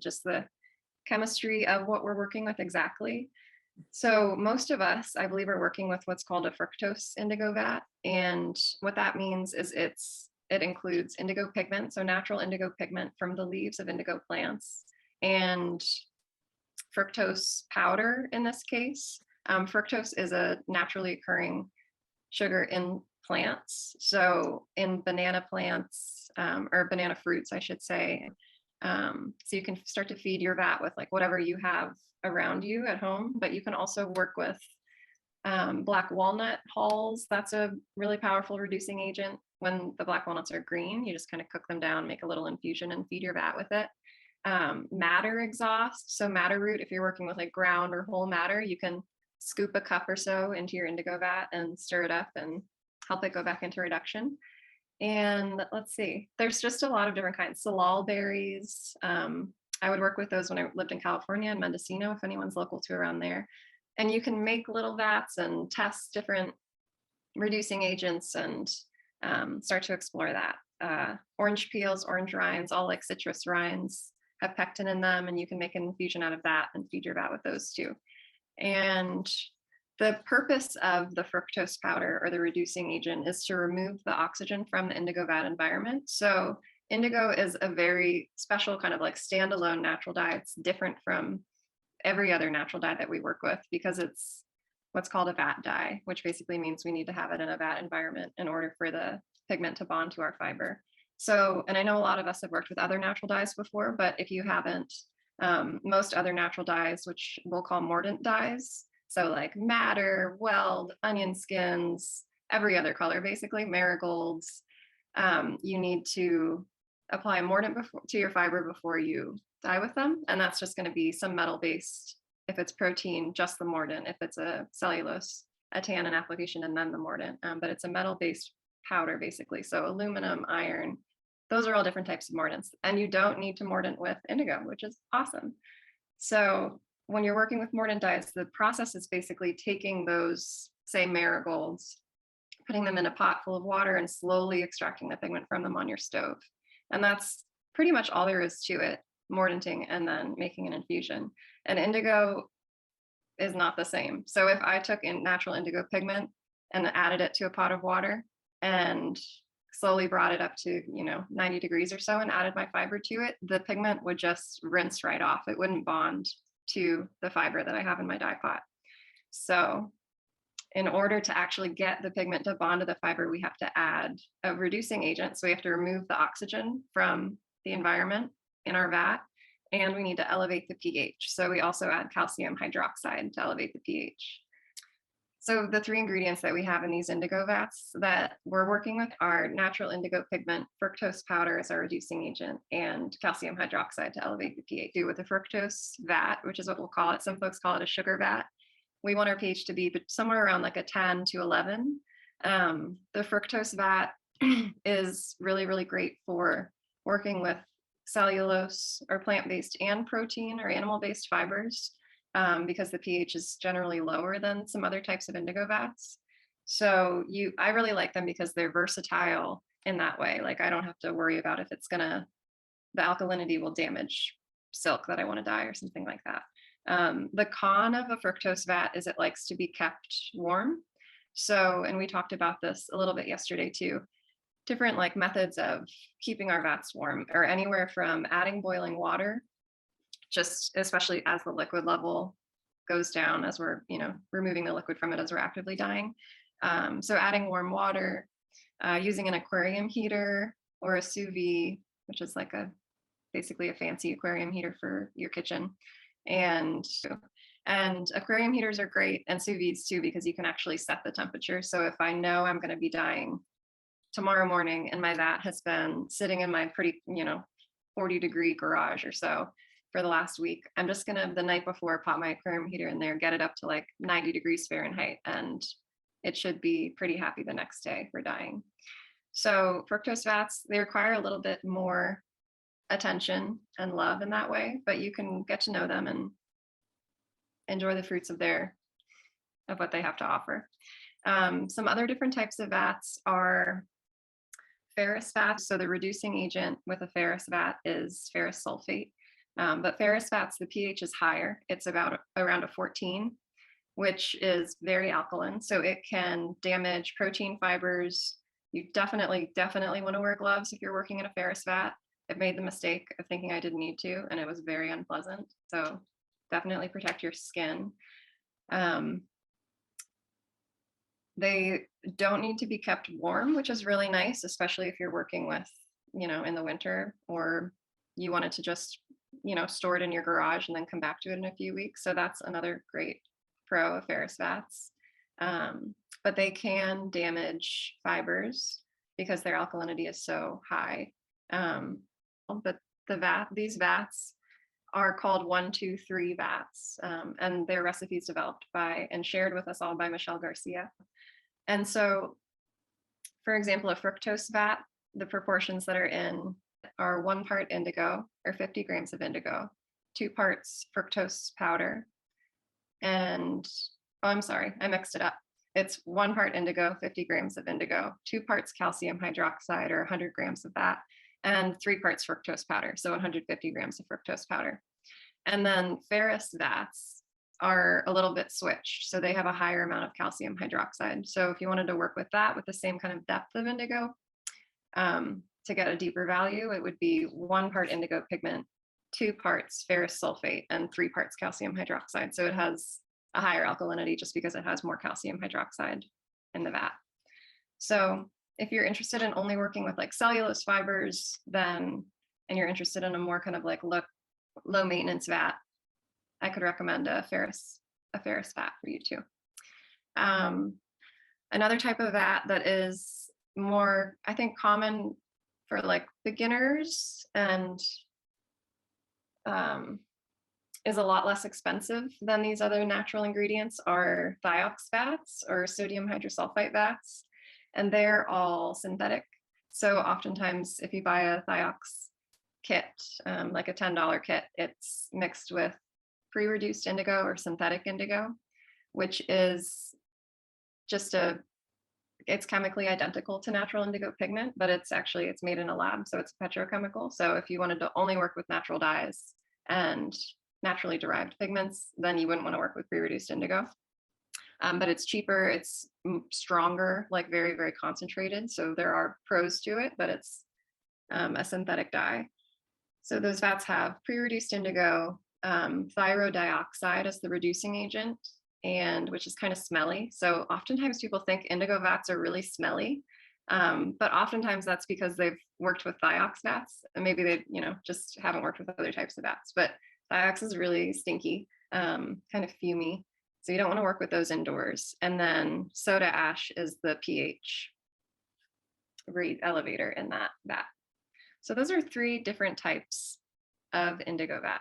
just the chemistry of what we're working with exactly. So most of us, I believe, are working with what's called a fructose indigo vat. And what that means is it includes indigo pigment, so natural indigo pigment from the leaves of indigo plants, and fructose powder in this case. Fructose is a naturally occurring sugar in plants. So in banana plants, or banana fruits, I should say. So you can start to feed your vat with like whatever you have around you at home, but you can also work with black walnut hulls. That's a really powerful reducing agent. When the black walnuts are green, you just kind of cook them down, make a little infusion, and feed your vat with it. Madder exhaust, so madder root, if you're working with like ground or whole madder, you can scoop a cup or so into your indigo vat and stir it up and help it go back into reduction. And let's see, there's just a lot of different kinds. Salal berries, I would work with those when I lived in California and Mendocino, if anyone's local to around there. And you can make little vats and test different reducing agents and start to explore that. Orange peels, orange rinds, all like citrus rinds have pectin in them, and you can make an infusion out of that and feed your vat with those too. And the purpose of the fructose powder or the reducing agent is to remove the oxygen from the indigo vat environment. So indigo is a very special kind of like standalone natural dye. It's different from every other natural dye that we work with because it's what's called a vat dye, which basically means we need to have it in a vat environment in order for the pigment to bond to our fiber. So, and I know a lot of us have worked with other natural dyes before, but if you haven't, most other natural dyes, which we'll call mordant dyes, so like madder, weld, onion skins, every other color, basically marigolds, you need to apply a mordant to your fiber before you dye with them. And that's just going to be some metal based. If it's protein, just the mordant. If it's a cellulose, a tannin application, and then the mordant. But it's a metal based powder, basically. So aluminum, iron, those are all different types of mordants. And you don't need to mordant with indigo, which is awesome. So when you're working with mordant dyes, the process is basically taking those, say, marigolds, putting them in a pot full of water and slowly extracting the pigment from them on your stove. And that's pretty much all there is to it, mordanting and then making an infusion. And indigo is not the same. So if I took in natural indigo pigment and added it to a pot of water and slowly brought it up to 90 degrees or so and added my fiber to it, the pigment would just rinse right off. It wouldn't bond to the fiber that I have in my dye pot. So in order to actually get the pigment to bond to the fiber, we have to add a reducing agent. So we have to remove the oxygen from the environment in our vat, and we need to elevate the pH. So we also add calcium hydroxide to elevate the pH. So the three ingredients that we have in these indigo vats that we're working with are natural indigo pigment, fructose powder as our reducing agent, and calcium hydroxide to elevate the pH. With the fructose vat, which is what we'll call it, some folks call it a sugar vat, we want our pH to be somewhere around like a 10 to 11. The fructose vat is really, really great for working with cellulose or plant-based and protein or animal-based fibers because the pH is generally lower than some other types of indigo vats. So I really like them because they're versatile in that way. Like I don't have to worry about if it's the alkalinity will damage silk that I want to dye or something like that. The con of a fructose vat is it likes to be kept warm. So, and we talked about this a little bit yesterday too, different like methods of keeping our vats warm are anywhere from adding boiling water, just especially as the liquid level goes down as we're, removing the liquid from it as we're actively dyeing. So adding warm water, using an aquarium heater or a sous vide, which is like basically a fancy aquarium heater for your kitchen. And aquarium heaters are great, and sous vides too, because you can actually set the temperature. So if I know I'm going to be dyeing tomorrow morning and my vat has been sitting in my pretty 40-degree garage or so for the last week, I'm just going to the night before pop my aquarium heater in there, get it up to like 90 degrees Fahrenheit, and it should be pretty happy the next day for dyeing. So fructose vats, they require a little bit more attention and love in that way, but you can get to know them and enjoy the fruits of what they have to offer. Some other different types of vats are ferrous vats. So the reducing agent with a ferrous vat is ferrous sulfate. But ferrous vats, the pH is higher. It's about around a 14, which is very alkaline. So it can damage protein fibers. You definitely want to wear gloves if you're working in a ferrous vat. I've made the mistake of thinking I didn't need to, and it was very unpleasant. So definitely protect your skin. They don't need to be kept warm, which is really nice, especially if you're working with, in the winter, or you wanted to just, store it in your garage and then come back to it in a few weeks. So that's another great pro of ferrous vats. But they can damage fibers because their alkalinity is so high. But these vats are called 1-2-3 vats, and their recipes developed by and shared with us all by Michelle Garcia. And so, for example, a fructose vat, the proportions that are in are 1 part indigo, or 50 grams of indigo, 2 parts fructose powder, and I'm sorry, I mixed it up. It's 1 part indigo, 50 grams of indigo, 2 parts calcium hydroxide, or 100 grams of that, and 3 parts fructose powder, so 150 grams of fructose powder. And then ferrous vats are a little bit switched, so they have a higher amount of calcium hydroxide. So if you wanted to work with that with the same kind of depth of indigo, to get a deeper value, it would be 1 part indigo pigment, 2 parts ferrous sulfate, and 3 parts calcium hydroxide. So it has a higher alkalinity just because it has more calcium hydroxide in the vat. So if you're interested in only working with like cellulose fibers, and you're interested in a more kind of like low maintenance vat, I could recommend a ferrous vat for you too. Another type of vat that is more, I think, common for like beginners and is a lot less expensive than these other natural ingredients are Thiox vats or sodium hydrosulfite vats, and they're all synthetic. So oftentimes if you buy a Thiox kit, like a $10 kit, it's mixed with pre-reduced indigo or synthetic indigo, which is just it's chemically identical to natural indigo pigment, but it's made in a lab, so it's petrochemical. So if you wanted to only work with natural dyes and naturally derived pigments, then you wouldn't want to work with pre-reduced indigo. But it's cheaper, it's stronger, like very, very concentrated. So there are pros to it, but it's a synthetic dye. So those vats have pre-reduced indigo, thirodioxide as the reducing agent, and which is kind of smelly. So oftentimes people think indigo vats are really smelly, but oftentimes that's because they've worked with Thiox vats, and maybe they, just haven't worked with other types of vats. But Thiox is really stinky, kind of fumey. So you don't want to work with those indoors. And then soda ash is the pH rate elevator in that vat. So those are 3 different types of indigo vats.